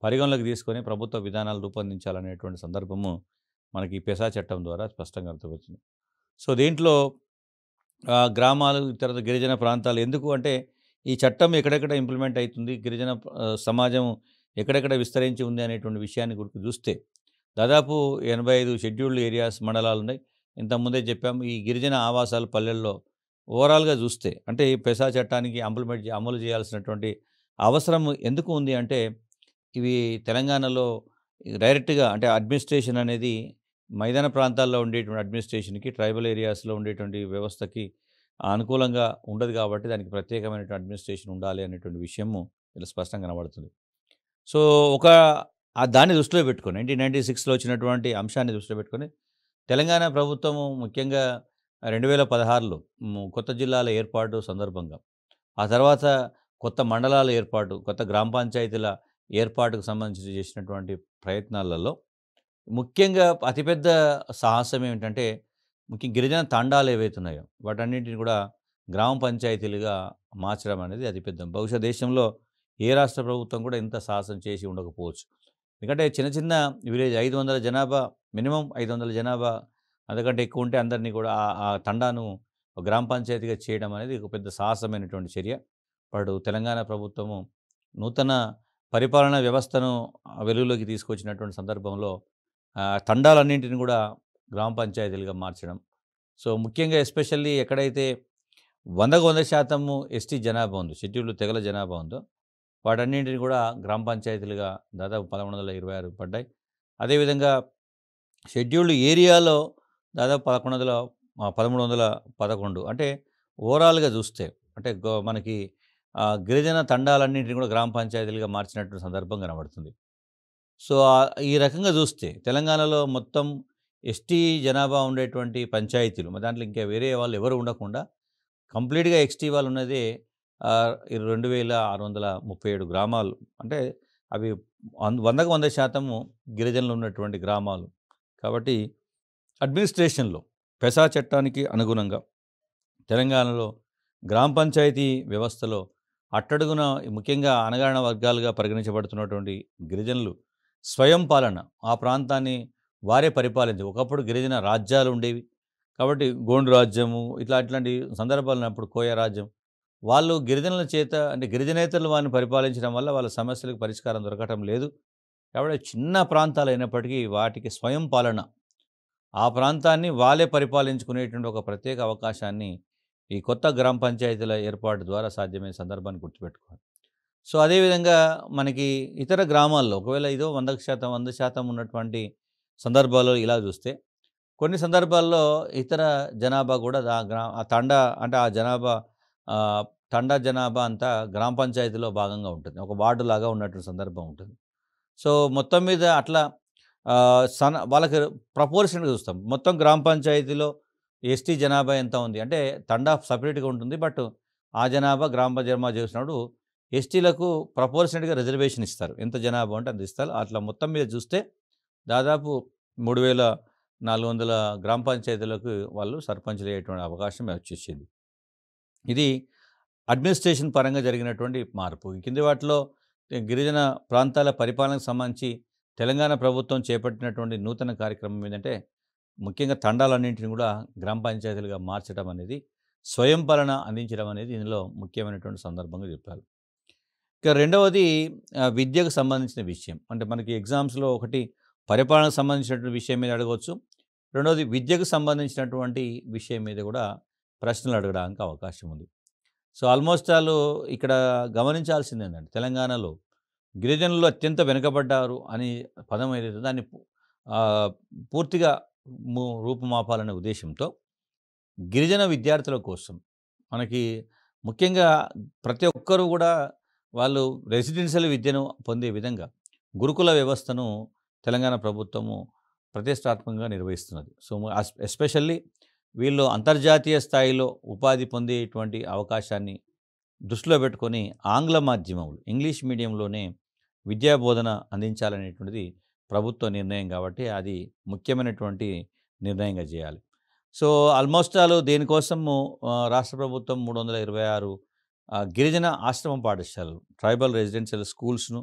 పరిగణలోకి తీసుకొని ప్రభుత్వ విధానాలు రూపొందించాలనేటువంటి సందర్భము మనకి ఈ పెసా చట్టం ద్వారా స్పష్టంగా అర్థమవుతుంది. సో, దీంట్లో గ్రామాలు, ఇతర గిరిజన ప్రాంతాలు ఎందుకు అంటే ఈ చట్టం ఎక్కడెక్కడ ఇంప్లిమెంట్ అయితుంది, గిరిజన సమాజం ఎక్కడెక్కడ విస్తరించి ఉంది అనేటువంటి విషయాన్ని చూస్తే దాదాపు 85 షెడ్యూల్డ్ ఏరియాస్ మండలాలున్నాయి. ఇంతకుముందే చెప్పాము. ఈ గిరిజన ఆవాసాలు పల్లెల్లో ఓవరాల్‌గా చూస్తే అంటే ఈ పెసా చట్టానికి అమలు చేయాల్సినటువంటి అవసరం ఎందుకు ఉంది అంటే ఇవి తెలంగాణలో డైరెక్ట్‌గా అంటే అడ్మినిస్ట్రేషన్ అనేది మైదాన ప్రాంతాల్లో ఉండేటువంటి అడ్మినిస్ట్రేషన్‌కి, ట్రైబల్ ఏరియాస్‌లో ఉండేటువంటి వ్యవస్థకి అనుకూలంగా ఉండదు కాబట్టి దానికి ప్రత్యేకమైనటువంటి అడ్మినిస్ట్రేషన్ ఉండాలి అనేటువంటి విషయము ఇలా స్పష్టంగా కనబడుతుంది. సో, ఒక దాన్ని దృష్టిలో పెట్టుకొని 1996లో వచ్చినటువంటి అంశాన్ని దృష్టిలో పెట్టుకొని తెలంగాణ ప్రభుత్వము ముఖ్యంగా 2016లో కొత్త జిల్లాల ఏర్పాటు సందర్భంగా, ఆ తర్వాత కొత్త మండలాల ఏర్పాటు, కొత్త గ్రామ పంచాయతీల ఏర్పాటుకు సంబంధించి చేసినటువంటి ప్రయత్నాలలో ముఖ్యంగా అతిపెద్ద సాహసం ఏమిటంటే గిరిజన తండాలు ఏవైతే ఉన్నాయో వాటన్నింటిని కూడా గ్రామ పంచాయతీలుగా మార్చడం అనేది అతిపెద్ద బహుశా దేశంలో ఏ రాష్ట్ర ప్రభుత్వం కూడా ఇంత సాహసం చేసి ఉండకపోవచ్చు. ఎందుకంటే చిన్న చిన్న విలేజ్ 500 జనాభా, మినిమం 500 జనాభా అంతకంటే ఎక్కువ ఉంటే అందరినీ కూడా ఆ తండాను గ్రామ పంచాయతీగా చేయడం అనేది ఒక పెద్ద సాహసమైనటువంటి చర్య. వాడు తెలంగాణ ప్రభుత్వము నూతన పరిపాలనా వ్యవస్థను వెలుగులోకి తీసుకొచ్చినటువంటి సందర్భంలో తండాలన్నింటిని కూడా గ్రామ పంచాయతీలుగా మార్చడం. సో, ముఖ్యంగా ఎస్పెషల్లీ ఎక్కడైతే 100కు 100% ఎస్టీ జనాభా ఉందో, షెడ్యూల్డ్ తెగల జనాభా ఉందో వాటన్నింటిని కూడా గ్రామ పంచాయతీలుగా దాదాపు 1126 పడ్డాయి. అదేవిధంగా షెడ్యూల్డ్ ఏరియాలో దాదాపు 1311 అంటే ఓవరాల్‌గా చూస్తే అంటే మనకి గిరిజన తండాలన్నింటిని కూడా గ్రామ పంచాయతీలుగా మార్చినటువంటి సందర్భం కనబడుతుంది. సో, ఈ రకంగా చూస్తే తెలంగాణలో మొత్తం ఎస్టీ జనాభా ఉండేటువంటి పంచాయతీలు మరి దాంట్లో ఇంకా వేరే వాళ్ళు ఎవరు ఉండకుండా కంప్లీట్‌గా ఎస్టీ వాళ్ళు ఉన్నదే 2637 గ్రామాలు. అంటే అవి 100కి 100% గిరిజనులు ఉన్నటువంటి గ్రామాలు. కాబట్టి అడ్మినిస్ట్రేషన్‌లో పెసా చట్టానికి అనుగుణంగా తెలంగాణలో గ్రామ పంచాయతీ వ్యవస్థలో అట్టడుగున ముఖ్యంగా అణగారిన వర్గాలుగా పరిగణించబడుతున్నటువంటి గిరిజనులు స్వయం పాలన ఆ ప్రాంతాన్ని వారే పరిపాలించి ఒకప్పుడు గిరిజన రాజ్యాలు ఉండేవి. కాబట్టి గోండు రాజ్యము ఇట్లాంటి సందర్భాలు ఉన్నప్పుడు కోయ రాజ్యం వాళ్ళు గిరిజనుల చేత అంటే గిరిజనేతలు వారిని పరిపాలించడం వల్ల వాళ్ళ సమస్యలకు పరిష్కారం దొరకటం లేదు. కాబట్టి చిన్న ప్రాంతాలు అయినప్పటికీ వాటికి స్వయం పాలన ఆ ప్రాంతాన్ని వాళ్ళే పరిపాలించుకునేటువంటి ఒక ప్రత్యేక అవకాశాన్ని ఈ కొత్త గ్రామ పంచాయతీల ఏర్పాటు ద్వారా సాధ్యమైన సందర్భాన్ని గుర్తుపెట్టుకోవాలి. సో, అదేవిధంగా మనకి ఇతర గ్రామాల్లో ఒకవేళ ఇదో 100% 100% ఉన్నటువంటి సందర్భాల్లో ఇలా చూస్తే, కొన్ని సందర్భాల్లో ఇతర జనాభా కూడా ఆ తండా అంటే ఆ జనాభా ఆహ్, తండా జనాభా అంతా గ్రామ పంచాయతీలో భాగంగా ఉంటుంది. ఒక వార్డులాగా ఉన్నటువంటి సందర్భం ఉంటుంది. సో, మొత్తం మీద అట్లా వాళ్ళకి ప్రపోర్షన్‌గా చూస్తాం. మొత్తం గ్రామ పంచాయతీలో ఎస్టీ జనాభా ఎంత ఉంది అంటే తండా సెపరేట్‌గా ఉంటుంది. బట్ ఆ జనాభా గ్రామ జనాభా చేసినప్పుడు ఎస్టీలకు ప్రపోర్షనేట్‌గా రిజర్వేషన్ ఇస్తారు. ఎంత జనాభా ఉంటే అంత ఇస్తారు. అట్లా మొత్తం మీద చూస్తే దాదాపు 3400 గ్రామ పంచాయతీలకు వాళ్ళు సర్పంచ్‌లు అయ్యేటువంటి అవకాశం వచ్చేసింది. ఇది అడ్మినిస్ట్రేషన్ పరంగా జరిగినటువంటి మార్పు. ఈ కింది వాటిలో గిరిజన ప్రాంతాల పరిపాలనకు సంబంధించి తెలంగాణ ప్రభుత్వం చేపట్టినటువంటి నూతన కార్యక్రమం ఏందంటే, ముఖ్యంగా తండాలన్నింటిని కూడా గ్రామ పంచాయతీలుగా మార్చడం అనేది, స్వయం పాలన అందించడం అనేది ఇందులో ముఖ్యమైనటువంటి సందర్భంగా చెప్పాలి. ఇక రెండవది విద్యకు సంబంధించిన విషయం. అంటే మనకి ఎగ్జామ్స్‌లో ఒకటి పరిపాలనకు సంబంధించినటువంటి విషయం మీద అడగవచ్చు. రెండవది విద్యకు సంబంధించినటువంటి విషయం మీద కూడా ప్రశ్నలు అడగడానికి అవకాశం ఉంది. సో, ఆల్మోస్ట్ ఆల్ ఇక్కడ గమనించాల్సిందేంటంటే తెలంగాణలో గిరిజనులు అత్యంత వెనుకబడ్డారు అని పదం ఏదైతే దాన్ని ఆహ్, పూర్తిగా రూపుమాపాలనే ఉద్దేశ్యంతో గిరిజన విద్యార్థుల కోసం మనకి ముఖ్యంగా ప్రతి ఒక్కరు కూడా వాళ్ళు రెసిడెన్షియల్ విద్యను పొందే విధంగా గురుకుల వ్యవస్థను తెలంగాణ ప్రభుత్వము ప్రతిష్టాత్మకంగా నిర్వహిస్తున్నది. సో, ఎస్పెషల్లీ వీళ్ళు అంతర్జాతీయ స్థాయిలో ఉపాధి పొందేటువంటి అవకాశాన్ని దృష్టిలో పెట్టుకొని ఆంగ్ల మాధ్యమములు ఇంగ్లీష్ మీడియంలోనే విద్యా బోధన అందించాలనేటువంటిది ప్రభుత్వ నిర్ణయం కాబట్టి అది ముఖ్యమైనటువంటి నిర్ణయంగా చేయాలి. సో, ఆల్మోస్ట్ ఆల్ దీనికోసము రాష్ట్ర ప్రభుత్వం 326 గిరిజన ఆశ్రమ పాఠశాలలు ట్రైబల్ రెసిడెన్షియల్ స్కూల్స్‌ను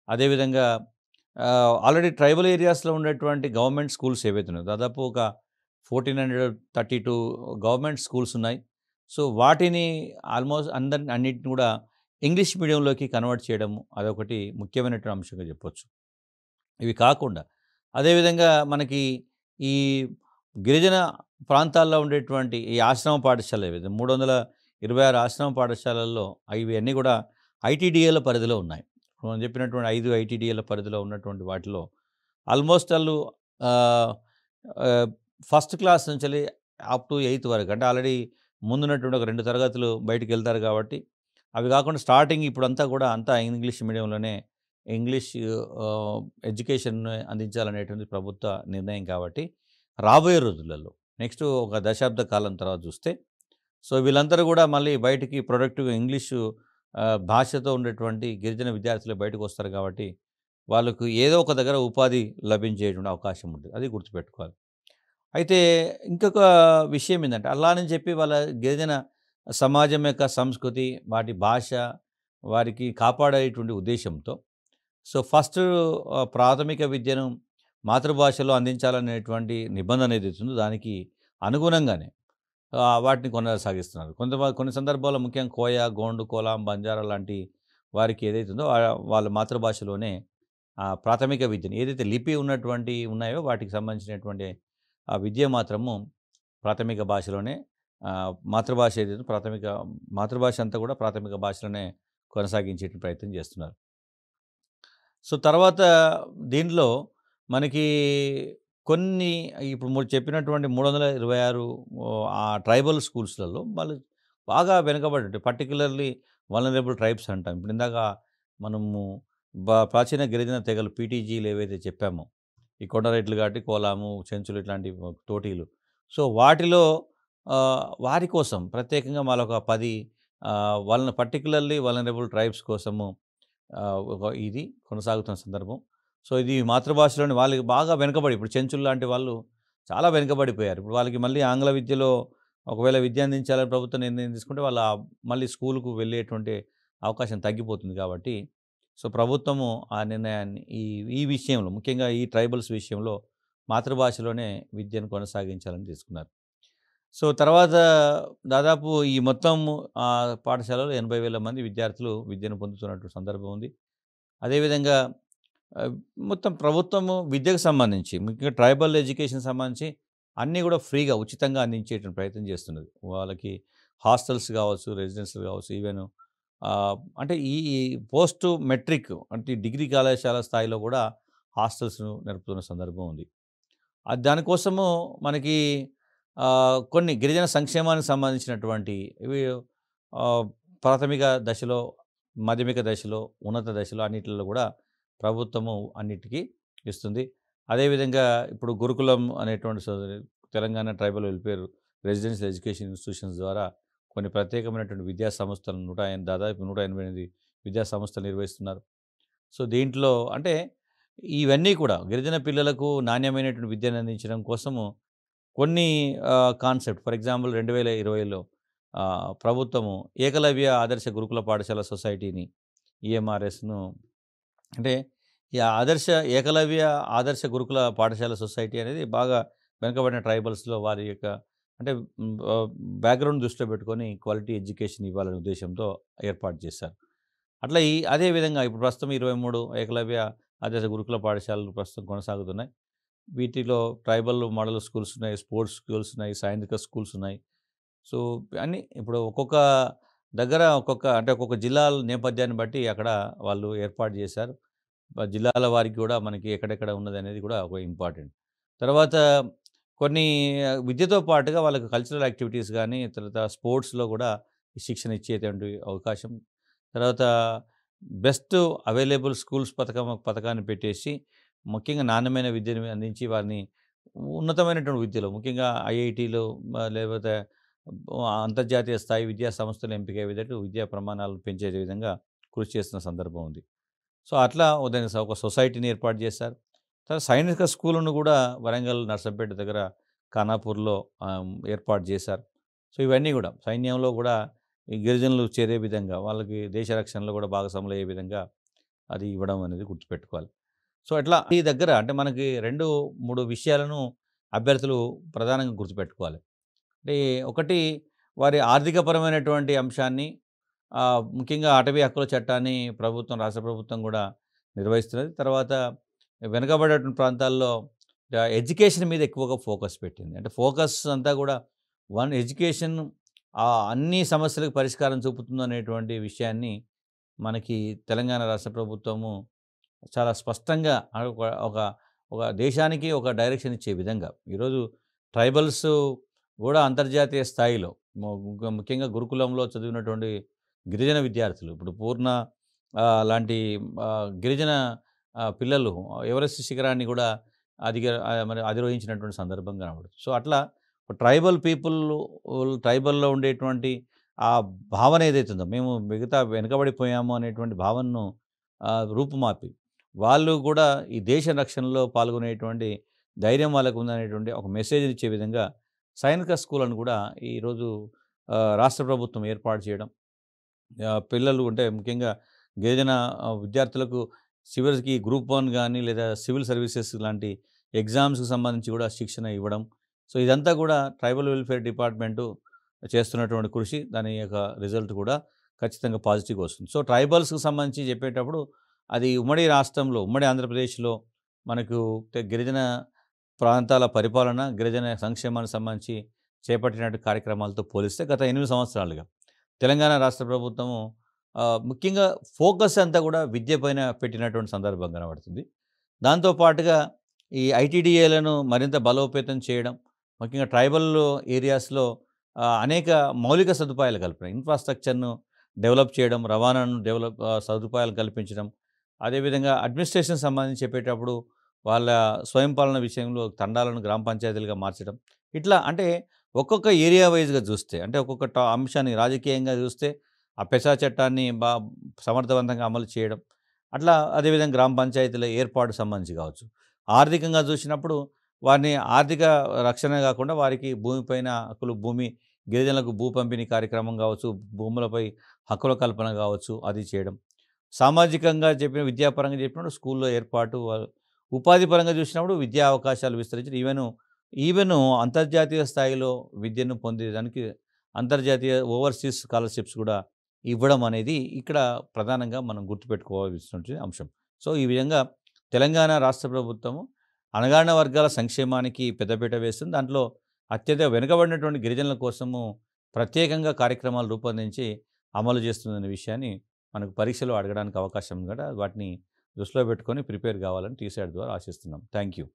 అదేవిధంగా ఆల్రెడీ ట్రైబల్ ఏరియాస్‌లో ఉండేటువంటి గవర్నమెంట్ స్కూల్స్ ఏవైతే ఉన్నాయో దాదాపు ఒక 1432 గవర్నమెంట్ స్కూల్స్ ఉన్నాయి. సో, వాటిని ఆల్మోస్ట్ అన్నిటిని కూడా ఇంగ్లీష్ మీడియంలోకి కన్వర్ట్ చేయడము అదొకటి ముఖ్యమైనటువంటి అంశంగా చెప్పొచ్చు. ఇవి కాకుండా అదేవిధంగా మనకి ఈ గిరిజన ప్రాంతాల్లో ఉండేటువంటి ఈ ఆశ్రమ పాఠశాలలు ఏవైతే 326 ఆశ్రమ పాఠశాలల్లో ఇవన్నీ కూడా ఐటీడీఏల పరిధిలో ఉన్నాయి. మనం చెప్పినటువంటి 5 ఐటీడీఏల పరిధిలో ఉన్నటువంటి వాటిలో ఆల్మోస్ట్ ఆల్ ఆహ్, ఆహ్, ఫస్ట్ క్లాస్ నుంచెల్లి అప్ టు 8థ్ వరకు అంటే ఆల్రెడీ ముందున్నటువంటి ఒక 2 తరగతులు బయటికెళ్తారు కాబట్టి, అవి కాకుండా స్టార్టింగ్ ఇప్పుడంతా కూడా అంతా ఇంగ్లీష్ మీడియంలోనే ఇంగ్లీష్ ఆహ్, ఎడ్యుకేషన్ అందించాలనేటువంటి ప్రభుత్వ నిర్ణయం కాబట్టి, రాబోయే రోజులలో నెక్స్ట్ ఒక దశాబ్ద కాలం తర్వాత చూస్తే, సో, వీళ్ళందరూ కూడా మళ్ళీ బయటికి ప్రొడక్టివ్‌గా ఇంగ్లీషు భాషతో ఉండేటువంటి గిరిజన విద్యార్థులు బయటకొస్తారు కాబట్టి, వాళ్ళకు ఏదో ఒక దగ్గర ఉపాధి లభించేటువంటి అవకాశం ఉంటుంది. అది గుర్తుపెట్టుకోవాలి. అయితే ఇంకొక విషయం ఏందంటే, అలా అని చెప్పి వాళ్ళ గిరిజన సమాజం యొక్క సంస్కృతి, వాటి భాష, వారికి కాపాడేటువంటి ఉద్దేశ్యంతో సో, ఫస్ట్ ప్రాథమిక విద్యను మాతృభాషలో అందించాలనేటువంటి నిబంధన ఏదైతే ఉందో దానికి అనుగుణంగానే వాటిని కొనసాగిస్తున్నారు. కొన్ని సందర్భాల్లో ముఖ్యంగా కోయ, గోండు, కోలాం, బంజారా లాంటి వారికి ఏదైతే ఉందో వాళ్ళ మాతృభాషలోనే ప్రాథమిక విద్యను ఏదైతే లిపి ఉన్నటువంటి ఉన్నాయో వాటికి సంబంధించినటువంటి ఆ విద్య మాత్రము ప్రాథమిక భాషలోనే మాతృభాష ఏదైతే మాతృభాష అంతా కూడా ప్రాథమిక భాషలోనే కొనసాగించే ప్రయత్నం చేస్తున్నారు. సో, తర్వాత దీంట్లో మనకి కొన్ని ఇప్పుడు చెప్పినటువంటి 326 ఆ ట్రైబల్ స్కూల్స్‌లలో వాళ్ళు బాగా వెనుకబడి ఉంటాయి. పర్టిక్యులర్‌లీ వల్నరబుల్ ట్రైబ్స్ అంటాం. ఇప్పుడు ఇందాక మనము ప్రాచీన గిరిజన తెగలు పీటీజీలు ఏవైతే చెప్పామో, ఈ కొండరెడ్లు కాబట్టి కోలాము, చెంచులు ఇట్లాంటి తోటీలు. సో, వాటిలో వారి కోసం ప్రత్యేకంగా మరొక 10 వాళ్ళని పర్టిక్యులర్‌లీ వల్నరబుల్ ట్రైబ్స్ కోసము ఒక ఇది కొనసాగుతున్న సందర్భం. సో, ఇది మాతృభాషలోని వాళ్ళకి బాగా వెనకబడి ఇప్పుడు చెంచులు లాంటి వాళ్ళు చాలా వెనుకబడిపోయారు. ఇప్పుడు వాళ్ళకి మళ్ళీ ఆంగ్ల విద్యలో ఒకవేళ విద్య అందించాలని ప్రభుత్వం నిర్ణయం తీసుకుంటే వాళ్ళు మళ్ళీ స్కూలుకు వెళ్ళేటువంటి అవకాశం తగ్గిపోతుంది కాబట్టి, సో, ప్రభుత్వము ఆ నిర్ణయాన్ని ఈ ఈ విషయంలో ముఖ్యంగా ఈ ట్రైబల్స్ విషయంలో మాతృభాషలోనే విద్యను కొనసాగించాలని తీసుకున్నారు. సో, తర్వాత దాదాపు ఈ మొత్తం పాఠశాలలో 80,000 మంది విద్యార్థులు విద్యను పొందుతున్నటువంటి సందర్భం ఉంది. అదేవిధంగా ఆహ్, మొత్తం ప్రభుత్వము విద్యకు సంబంధించి ముఖ్యంగా ట్రైబల్ ఎడ్యుకేషన్ సంబంధించి అన్నీ కూడా ఫ్రీగా, ఉచితంగా అందించేటువంటి ప్రయత్నం చేస్తున్నది. వాళ్ళకి హాస్టల్స్ కావచ్చు, రెసిడెన్షియల్ కావచ్చు, ఈవెన్ అంటే ఈ పోస్ట్ మెట్రిక్ అంటే డిగ్రీ కళాశాల స్థాయిలో కూడా హాస్టల్స్‌ను నడుపుతున్న సందర్భం ఉంది. దానికోసము మనకి కొన్ని గిరిజన సంక్షేమానికి సంబంధించినటువంటి ఇవి ఆహ్, ప్రాథమిక దశలో, మాధ్యమిక దశలో, ఉన్నత దశలో అన్నిటిలో కూడా ప్రభుత్వము అన్నిటికీ ఇస్తుంది. అదేవిధంగా ఇప్పుడు గురుకులం అనేటువంటి Telangana tribal welfare residential education institutions ద్వారా కొన్ని ప్రత్యేకమైనటువంటి విద్యా సంస్థలను దాదాపు 188 విద్యా సంస్థలు నిర్వహిస్తున్నారు. సో, దీంట్లో అంటే ఇవన్నీ కూడా గిరిజన పిల్లలకు నాణ్యమైనటువంటి విద్యను అందించడం కోసము కొన్ని కాన్సెప్ట్ ఫర్ ఎగ్జాంపుల్ 2020లో ప్రభుత్వము ఏకలవ్య ఆదర్శ గురుకుల పాఠశాల సొసైటీని ఈఎంఆర్ఎస్‌ను అంటే ఈ ఏకలవ్య ఆదర్శ గురుకుల పాఠశాల సొసైటీ అనేది బాగా వెనుకబడిన ట్రైబల్స్‌లో వారి యొక్క అంటే బ్యాక్‌గ్రౌండ్ దృష్టిలో పెట్టుకొని క్వాలిటీ ఎడ్యుకేషన్ ఇవ్వాలనే ఉద్దేశ్యంతో ఏర్పాటు చేశారు. అట్లా అదే విధంగా ఇప్పుడు ప్రస్తుతం 23 ఏకలవ్య ఆదర్శ గురుకుల పాఠశాలలు ప్రస్తుతం కొనసాగుతున్నాయి. వీటిలో ట్రైబల్ మోడల్ స్కూల్స్ ఉన్నాయి, స్పోర్ట్స్ స్కూల్స్ ఉన్నాయి, సైనిక స్కూల్స్ ఉన్నాయి. సో, అన్నీ ఇప్పుడు ఒక్కొక్క దగ్గర అంటే ఒక్కొక్క జిల్లాల నేపథ్యాన్ని బట్టి అక్కడ వాళ్ళు ఏర్పాటు చేశారు. జిల్లాల వారికి కూడా మనకి ఎక్కడెక్కడ ఉన్నదనేది కూడా ఒక ఇంపార్టెంట్. తర్వాత కొన్ని విద్యతో పాటుగా వాళ్ళకి కల్చరల్ యాక్టివిటీస్ గానీ, తర్వాత స్పోర్ట్స్‌లో కూడా ఈ శిక్షణ ఇచ్చేటువంటి అవకాశం. తర్వాత బెస్ట్ అవైలబుల్ స్కూల్స్ పథకాన్ని పెట్టేసి, ముఖ్యంగా నాణ్యమైన విద్యను అందించి వారిని ఉన్నతమైనటువంటి విద్యలో ముఖ్యంగా ఐఐటీలో లేకపోతే అంతర్జాతీయ స్థాయి విద్యా సంస్థలు ఎంపికయ్యే విధంగా విద్యా ప్రమాణాలు పెంచే విధంగా కృషి చేస్తున్న సందర్భం ఉంది. సో, అట్లా దానికి ఒక సొసైటీని ఏర్పాటు చేశారు. తర్వాత సైనిక స్కూలును కూడా వరంగల్ నర్సంపేట దగ్గర ఖానాపూర్‌లో ఏర్పాటు చేశారు. సో, ఇవన్నీ కూడా సైన్యంలో కూడా ఈ గిరిజనులు చేరే విధంగా వాళ్ళకి దేశ రక్షణలో కూడా భాగస్వాములయ్యే విధంగా అది ఇవ్వడం అనేది గుర్తుపెట్టుకోవాలి. సో, అట్లా ఈ దగ్గర అంటే మనకి 2, 3 విషయాలను అభ్యర్థులు ప్రధానంగా గుర్తుపెట్టుకోవాలి. అంటే ఒకటి వారి ఆర్థికపరమైనటువంటి అంశాన్ని ముఖ్యంగా అటవీ హక్కుల చట్టాన్ని రాష్ట్ర ప్రభుత్వం కూడా నిర్వహిస్తున్నది. తర్వాత వెనుకబడేటువంటి ప్రాంతాల్లో ఎడ్యుకేషన్ మీద ఎక్కువగా ఫోకస్ పెట్టింది. అంటే ఫోకస్ అంతా కూడా ఎడ్యుకేషన్ అన్ని సమస్యలకు పరిష్కారం చూపుతుందనేటువంటి విషయాన్ని మనకి తెలంగాణ రాష్ట్ర ప్రభుత్వము చాలా స్పష్టంగా ఒక ఒక దేశానికి ఒక డైరెక్షన్ ఇచ్చే విధంగా ఈరోజు ట్రైబల్స్ కూడా అంతర్జాతీయ స్థాయిలో ముఖ్యంగా గురుకులంలో చదివినటువంటి గిరిజన విద్యార్థులు ఇప్పుడు పూర్ణ లాంటి గిరిజన పిల్లలు ఎవరెస్ట్ శిఖరాన్ని కూడా మరి అధిరోహించినటువంటి సందర్భం కనబడుతుంది. సో, అట్లా ట్రైబల్లో ఉండేటువంటి ఆ భావన ఏదైతుందో మేము మిగతా వెనుకబడిపోయాము అనేటువంటి భావనను రూపుమాపి వాళ్ళు కూడా ఈ దేశ రక్షణలో పాల్గొనేటువంటి ధైర్యం వాళ్ళకు ఉందనేటువంటి ఒక మెసేజ్‌ని ఇచ్చే విధంగా సైనిక స్కూళ్ళను కూడా ఈరోజు రాష్ట్ర ప్రభుత్వం ఏర్పాటు చేయడం. పిల్లలు అంటే ముఖ్యంగా గిరిజన విద్యార్థులకు చివరికి గ్రూప్ 1 గానీ లేదా సివిల్ సర్వీసెస్ లాంటి ఎగ్జామ్స్‌కి సంబంధించి కూడా శిక్షణ ఇవ్వడం. సో, ఇదంతా కూడా ట్రైబల్ వెల్ఫేర్ డిపార్ట్మెంటు చేస్తున్నటువంటి కృషి. దాని యొక్క రిజల్ట్ కూడా ఖచ్చితంగా పాజిటివ్‌గా వస్తుంది. సో, ట్రైబల్స్‌కి సంబంధించి చెప్పేటప్పుడు అది ఉమ్మడి రాష్ట్రంలో, ఉమ్మడి ఆంధ్రప్రదేశ్‌లో మనకు గిరిజన ప్రాంతాల పరిపాలన, గిరిజన సంక్షేమానికి సంబంధించి చేపట్టినటువంటి కార్యక్రమాలతో పోలిస్తే గత 8 సంవత్సరాలుగా తెలంగాణ రాష్ట్ర ప్రభుత్వము ముఖ్యంగా ఫోకస్ అంతా కూడా విద్య పైన పెట్టినటువంటి సందర్భం కనబడుతుంది. దాంతో పాటుగా ఈ ఐటీడీఏలను మరింత బలోపేతం చేయడం, ముఖ్యంగా ట్రైబల్ ఏరియాస్‌లో అనేక మౌలిక సదుపాయాలు కల్పన, ఇన్‌ఫ్రాస్ట్రక్చర్‌ను డెవలప్ చేయడం, రవాణాను సదుపాయాలు కల్పించడం, అదేవిధంగా అడ్మినిస్ట్రేషన్ సంబంధించి చెప్పేటప్పుడు వాళ్ళ స్వయం పాలన విషయంలో తండాలను గ్రామ పంచాయతీలుగా మార్చడం. ఇట్లా అంటే ఒక్కొక్క ఏరియా వైస్‌గా చూస్తే అంటే ఒక్కొక్క అంశాన్ని రాజకీయంగా చూస్తే ఆ పెసా చట్టాన్ని సమర్థవంతంగా అమలు చేయడం. అట్లా అదేవిధంగా గ్రామ పంచాయతీల ఏర్పాటుకు సంబంధించి కావచ్చు. ఆర్థికంగా చూసినప్పుడు వారిని ఆర్థిక రక్షణ కాకుండా వారికి భూమిపైన హక్కులు గిరిజనులకు భూ పంపిణీ కార్యక్రమం కావచ్చు, భూములపై హక్కుల కల్పన కావచ్చు అది చేయడం. సామాజికంగా చెప్పిన విద్యాపరంగా చెప్పినప్పుడు స్కూల్‌లో ఏర్పాటు, ఉపాధి పరంగా చూసినప్పుడు విద్యా అవకాశాలు విస్తరించడం. ఈవెను అంతర్జాతీయ స్థాయిలో విద్యను పొందేదానికి అంతర్జాతీయ ఓవర్‌సీస్ స్కాలర్‌షిప్స్ కూడా ఇవ్వడం అనేది ఇక్కడ ప్రధానంగా మనం గుర్తుపెట్టుకోవాల్సినటువంటి అంశం. సో, ఈ విధంగా తెలంగాణ రాష్ట్ర ప్రభుత్వము అణగారిన వర్గాల సంక్షేమానికి పెద్దపీట వేస్తుంది. దాంట్లో అత్యధిక వెనుకబడినటువంటి గిరిజనుల కోసము ప్రత్యేకంగా కార్యక్రమాలు రూపొందించి అమలు చేస్తుందనే విషయాన్ని మనకు పరీక్షలో అడగడానికి అవకాశం ఉంది గదా! వాటిని దృష్టిలో పెట్టుకొని ప్రిపేర్ కావాలని టీసెట్ ద్వారా ఆశిస్తున్నాం. Thank you.